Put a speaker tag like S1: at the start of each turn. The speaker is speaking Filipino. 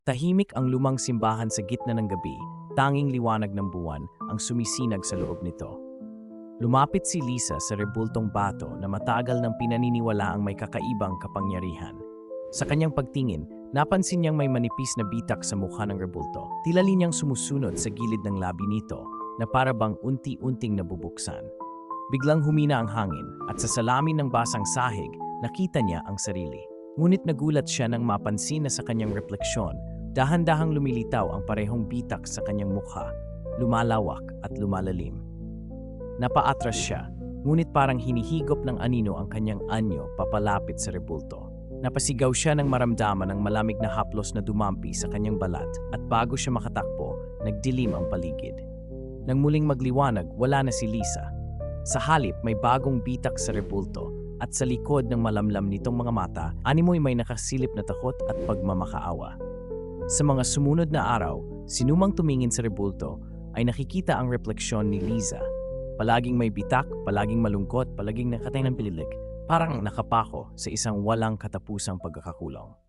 S1: Tahimik ang lumang simbahan sa gitna ng gabi, tanging liwanag ng buwan ang sumisinag sa loob nito. Lumapit si Lisa sa rebultong bato na matagal nang pinaniniwala ang may kakaibang kapangyarihan. Sa kanyang pagtingin, napansin niyang may manipis na bitak sa mukha ng rebulto. Tila linyang sumusunod sa gilid ng labi nito na para bang unti-unting nabubuksan. Biglang humina ang hangin at sa salamin ng basang sahig, nakita niya ang sarili. Ngunit nagulat siya nang mapansin na sa kanyang refleksyon, dahan-dahang lumilitaw ang parehong bitak sa kanyang mukha, lumalawak at lumalalim. Napaatras siya, ngunit parang hinihigop ng anino ang kanyang anyo papalapit sa rebulto. Napasigaw siya nang maramdaman ng malamig na haplos na dumampi sa kanyang balat at bago siya makatakbo, nagdilim ang paligid. Nang muling magliwanag, wala na si Lisa. Sa halip, may bagong bitak sa rebulto at sa likod ng malamlam nitong mga mata, animoy may nakasilip na takot at pagmamakaawa. Sa mga sumunod na araw, sinumang tumingin sa rebulto ay nakikita ang refleksyon ni Lisa. Palaging may bitak, palaging malungkot, palaging nakatay ng pililik, parang nakapako sa isang walang katapusang pagkakakulong.